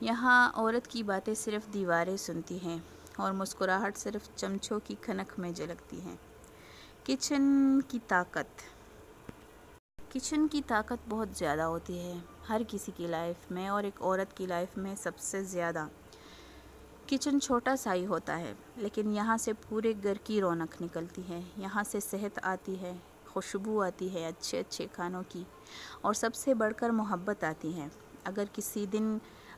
یہاں عورت کی باتیں صرف دیواریں سنتی ہیں اور مسکراہٹ صرف چمچوں کی کھنک میں جھلکتی ہیں۔ کچن کی طاقت بہت زیادہ ہوتی ہے ہر کسی کی لائف میں، اور ایک عورت کی لائف میں سب سے زیادہ۔ کچن چھوٹا سا ہی ہوتا ہے، لیکن یہاں سے پورے گھر کی رونق نکلتی ہے، یہاں سے صحت آتی ہے، خوشبو آتی ہے اچھے اچھے کھانوں کی، اور سب سے بڑھ کر محبت آتی ہے۔ اگر کسی دن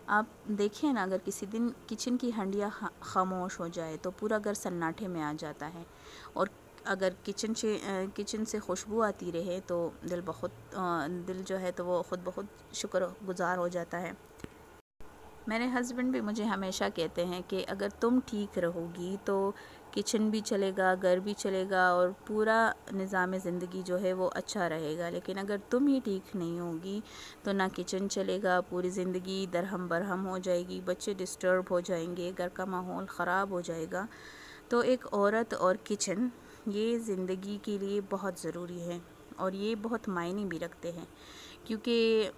آپ دیکھیں نا، اگر کسی دن کچن کی ہنڈیاں خاموش ہو جائے تو پورا گھر سناٹے میں آ جاتا ہے، اور اگر کچن سے خوشبو آتی رہے تو دل جو ہے تو وہ خود بخود شکر گزار ہو جاتا ہے۔ میرے ہسبینڈ بھی مجھے ہمیشہ کہتے ہیں کہ اگر تم ٹھیک رہو گی تو کچن بھی چلے گا، گھر بھی چلے گا، اور پورا نظام زندگی جو ہے وہ اچھا رہے گا، لیکن اگر تم ہی ٹھیک نہیں ہوگی تو نہ کچن چلے گا، پوری زندگی درہم برہم ہو جائے گی، بچے ڈسٹرب ہو جائیں گے، گھر کا ماحول خراب ہو جائے گا۔ تو ایک عورت اور کچن یہ زندگی کے لیے بہت ضروری ہے، اور یہ بہت معنی بھی رکھتے ہیں، کیونکہ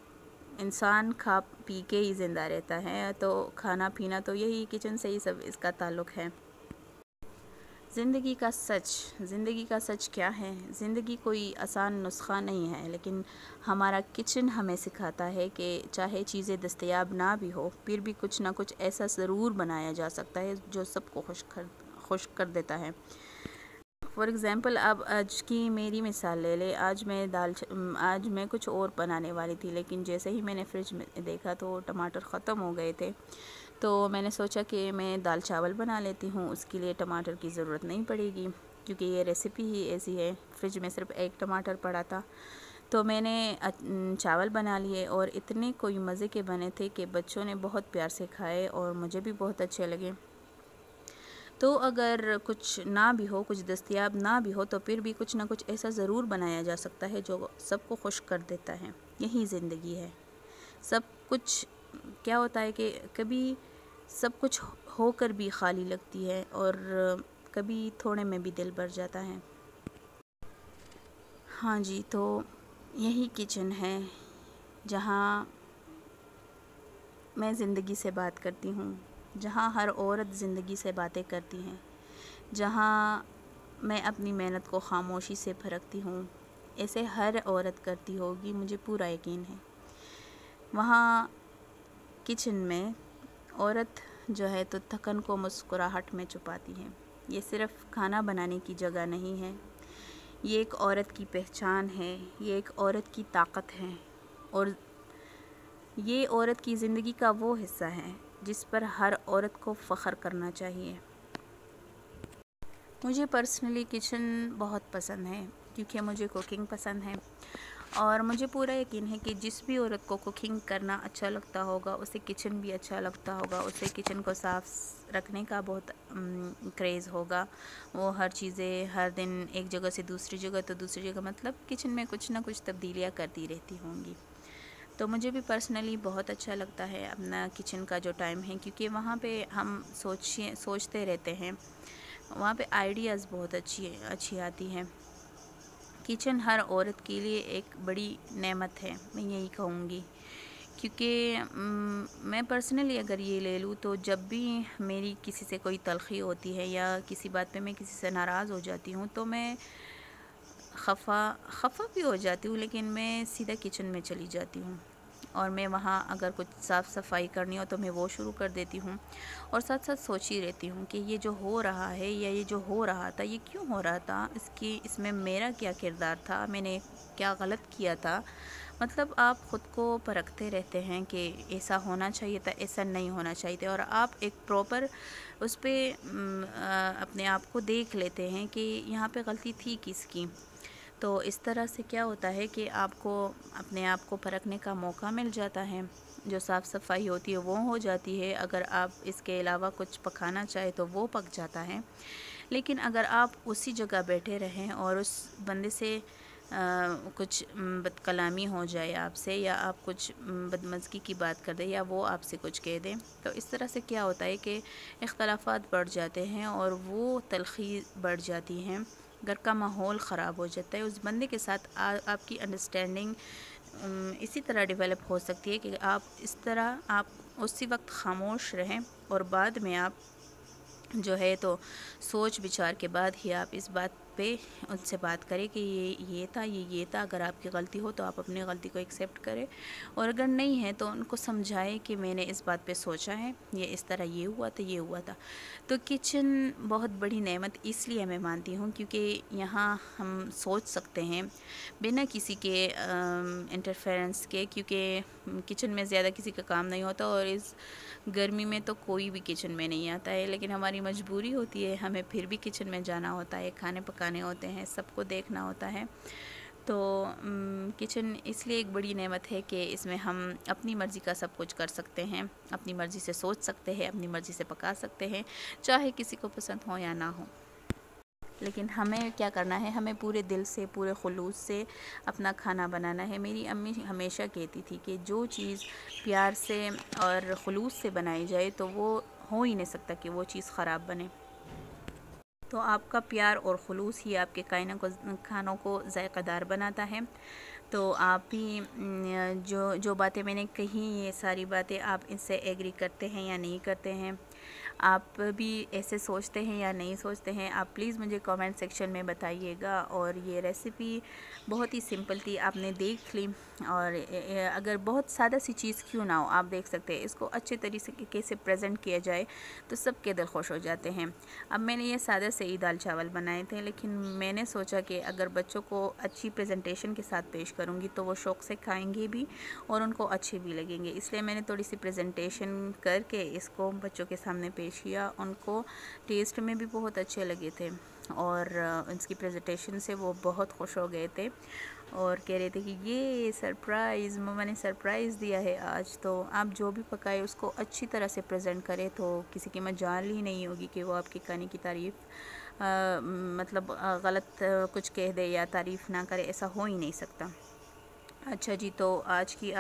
انسان کھا پی کے ہی زندہ رہتا ہے، تو کھانا پینا تو یہی کچن سے ہی سب اس کا تعلق ہے۔ زندگی کا سچ کیا ہے؟ زندگی کوئی آسان نسخہ نہیں ہے، لیکن ہمارا کچن ہمیں سکھاتا ہے کہ چاہے چیزیں دستیاب نہ بھی ہو، پھر بھی کچھ نہ کچھ ایسا ضرور بنایا جا سکتا ہے جو سب کو خوش کر دیتا ہے۔ فار ایگزامپل، اب آج کی میری مثال لے لے، آج میں کچھ اور بنانے والی تھی، لیکن جیسے ہی میں نے فریج میں دیکھا تو ٹماٹر ختم ہو گئے تھے، تو میں نے سوچا کہ میں دال چاول بنا لیتی ہوں، اس کے لیے ٹماٹر کی ضرورت نہیں پڑے گی، کیونکہ یہ ریسیپی ہی ایسی ہے۔ فریج میں صرف ایک ٹماٹر پڑا تھا، تو میں نے چاول بنا لیے، اور اتنے کوئی مزے کے بنے تھے کہ بچوں نے بہت پیار سے کھائے اور مجھے بھی بہت اچھے لگے۔ تو اگر کچھ نہ بھی ہو، کچھ دستیاب نہ بھی ہو، تو پھر بھی کچھ نہ کچھ ایسا ضرور بنایا جا سکتا ہے جو سب کو خوش کر دیتا ہے۔ یہی زندگی ہے۔ سب کچھ کیا ہوتا ہے کہ کبھی سب کچھ ہو کر بھی خالی لگتی ہے، اور کبھی تھوڑے میں بھی دل بھر جاتا ہے۔ ہاں جی، تو یہی کچن ہے جہاں میں زندگی سے بات کرتی ہوں، جہاں ہر عورت زندگی سے باتیں کرتی ہیں، جہاں میں اپنی محنت کو خاموشی سے پرکھتی ہوں۔ ایسے ہر عورت کرتی ہوگی، مجھے پورا یقین ہے۔ وہاں کچن میں عورت جو ہے تو تھکن کو مسکراہٹ میں چھپاتی ہے۔ یہ صرف کھانا بنانے کی جگہ نہیں ہے، یہ ایک عورت کی پہچان ہے، یہ ایک عورت کی طاقت ہے، اور یہ عورت کی زندگی کا وہ حصہ ہے جس پر ہر عورت کو فخر کرنا چاہیے۔ مجھے پرسنلی کچن بہت پسند ہے، کیونکہ مجھے کوکنگ پسند ہے، اور مجھے پورا یقین ہے کہ جس بھی عورت کو کوکنگ کرنا اچھا لگتا ہوگا، اسے کچن بھی اچھا لگتا ہوگا، اسے کچن کو صاف رکھنے کا بہت کریز ہوگا۔ وہ ہر چیزیں ہر دن ایک جگہ سے دوسری جگہ تو دوسری جگہ، مطلب کچن میں کچھ نہ کچھ تبدیلیاں کرتی رہتی ہوں گی۔ تو مجھے بھی پرسنلی بہت اچھا لگتا ہے اپنا کچن کا جو ٹائم ہے، کیونکہ وہاں پہ ہم سوچتے رہتے ہیں، وہاں پہ آئیڈیاز بہت اچھی آتی ہیں۔ کچن ہر عورت کے لیے ایک بڑی نعمت ہے، میں یہی کہوں گی، کیونکہ میں پرسنلی اگر یہ لے لوں تو جب بھی میری کسی سے کوئی تلخی ہوتی ہے یا کسی بات پہ میں کسی سے ناراض ہو جاتی ہوں، تو میں خفا بھی ہو جاتی ہوں، لیکن میں سیدھا کچن میں چلی جاتی ہوں، اور میں وہاں اگر کچھ صاف صفائی کرنی ہو تو میں وہ شروع کر دیتی ہوں، اور ساتھ ساتھ سوچی رہتی ہوں کہ یہ جو ہو رہا ہے یا یہ جو ہو رہا تھا یہ کیوں ہو رہا تھا، اس میں میرا کیا کردار تھا، میں نے کیا غلط کیا تھا۔ مطلب آپ خود کو پرکھتے رہتے ہیں کہ ایسا ہونا چاہیے تھا، ایسا نہیں ہونا چاہیے تھا، اور آپ ایک پراپر اس پہ اپنے آپ کو دیکھ لیتے ہیں کہ یہاں پہ غلطی تھی کس کی۔ تو اس طرح سے کیا ہوتا ہے کہ آپ کو اپنے آپ کو پرکھنے کا موقع مل جاتا ہے، جو صاف صفائی ہوتی ہے وہ ہو جاتی ہے، اگر آپ اس کے علاوہ کچھ پکانا چاہے تو وہ پک جاتا ہے۔ لیکن اگر آپ اسی جگہ بیٹھے رہیں اور اس بندے سے کچھ بد کلامی ہو جائے آپ سے، یا آپ کچھ بدمزگی کی بات کر دیں، یا وہ آپ سے کچھ کہہ دیں، تو اس طرح سے کیا ہوتا ہے کہ اختلافات بڑھ جاتے ہیں اور وہ تلخی بڑھ جاتی ہیں، گھر کا ماحول خراب ہو جاتا ہے۔ اس بندے کے ساتھ آپ کی انڈرسٹینڈنگ اسی طرح ڈیولپ ہو سکتی ہے کہ آپ اس طرح آپ اسی وقت خاموش رہیں اور بعد میں آپ جو ہے تو سوچ بچار کے بعد ہی آپ اس بات پہ ان سے بات کریں کہ یہ تھا، یہ تھا. اگر آپ کی غلطی ہو تو آپ اپنی غلطی کو ایکسیپٹ کریں، اور اگر نہیں ہے تو ان کو سمجھائیں کہ میں نے اس بات پہ سوچا ہے، یہ اس طرح یہ ہوا تھا، یہ ہوا تھا. تو کچن بہت بڑی نعمت اس لیے میں مانتی ہوں کیونکہ یہاں ہم سوچ سکتے ہیں بنا کسی کے انٹرفیرنس کے، کیونکہ کچن میں زیادہ کسی کا کام نہیں ہوتا، اور اس گرمی میں تو کوئی بھی کچن میں نہیں آتا ہے، لیکن ہماری مجبوری ہوتی ہے، ہمیں پھر بھی کچن میں جانا ہوتا ہے، کھانے پکانے ہوتے ہیں، سب کو دیکھنا ہوتا ہے. تو کچن اس لیے ایک بڑی نعمت ہے کہ اس میں ہم اپنی مرضی کا سب کچھ کر سکتے ہیں، اپنی مرضی سے سوچ سکتے ہیں، اپنی مرضی سے پکا سکتے ہیں، چاہے کسی کو پسند ہو یا نہ ہو. لیکن ہمیں کیا کرنا ہے، ہمیں پورے دل سے، پورے خلوص سے اپنا کھانا بنانا ہے. میری امی ہمیشہ کہتی تھی کہ جو چیز پیار سے اور خلوص سے بنائی جائے تو وہ ہو ہی نہیں سکتا کہ وہ چیز خراب بنے. تو آپ کا پیار اور خلوص ہی آپ کے کھانوں کو ذائقہ دار بناتا ہے. تو آپ بھی جو باتیں میں نے کہی، یہ ساری باتیں آپ ان سے ایگری کرتے ہیں یا نہیں کرتے ہیں، آپ بھی ایسے سوچتے ہیں یا نہیں سوچتے ہیں، آپ پلیز مجھے کامنٹ سیکشن میں بتائیے گا. اور یہ ریسیپی بہت ہی سمپل تھی، آپ نے دیکھ لی، اور اگر بہت سادہ سی چیز کیوں نہ ہو، آپ دیکھ سکتے ہیں اس کو اچھے طریقے سے پریزنٹ کیا جائے تو سب کے دل خوش ہو جاتے ہیں. اب میں نے یہ سادہ سے ہی دال چاول بنائے تھے، لیکن میں نے سوچا کہ اگر بچوں کو اچھی پریزنٹیشن کے ساتھ پیش کروں گی تو وہ شوق سے کھائیں گے بھی اور ان کو اچھے بھی لگیں گے. اس لیے میں نے تھوڑی سی پریزنٹیشن کر کے اس کو بچوں کے سامنے پیش کیا. ان کو ٹیسٹ میں بھی بہت اچھے لگے تھے، اور اس کی پریزنٹیشن سے وہ بہت خوش ہو گئے تھے، اور کہہ رہے تھے کہ یہ سرپرائز، مما نے سرپرائز دیا ہے آج. تو آپ جو بھی پکائے اس کو اچھی طرح سے پریزنٹ کرے تو کسی کی مجال ہی نہیں ہوگی کہ وہ آپ کے کھانے کی تعریف مطلب غلط کچھ کہہ دے یا تعریف نہ کرے، ایسا ہو ہی نہیں سکتا. اچھا جی، تو آج کی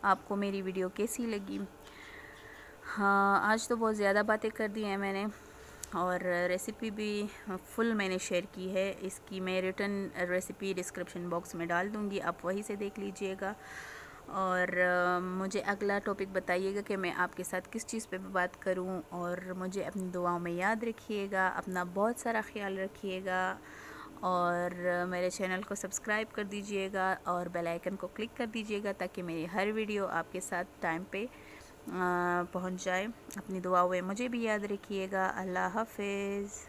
آپ کو میری ویڈیو کیسی لگی؟ ہاں، آج تو بہت زیادہ باتیں کر دی ہیں میں نے، اور ریسیپی بھی فل میں نے شیئر کی ہے. اس کی میں ریٹن ریسیپی ڈسکرپشن باکس میں ڈال دوں گی، آپ وہیں سے دیکھ لیجئے گا. اور مجھے اگلا ٹاپک بتائیے گا کہ میں آپ کے ساتھ کس چیز پہ بات کروں، اور مجھے اپنی دعاؤں میں یاد رکھیے گا. اپنا بہت سارا خیال رکھیے گا، اور میرے چینل کو سبسکرائب کر دیجئے گا اور بیل آئیکن کو کلک کر دیجئے گا تاکہ میری ہر ویڈیو آپ کے ساتھ ٹائم پہ پہنچ جائے. اپنی دعاؤں میں مجھے بھی یاد رکھیے گا. اللہ حافظ.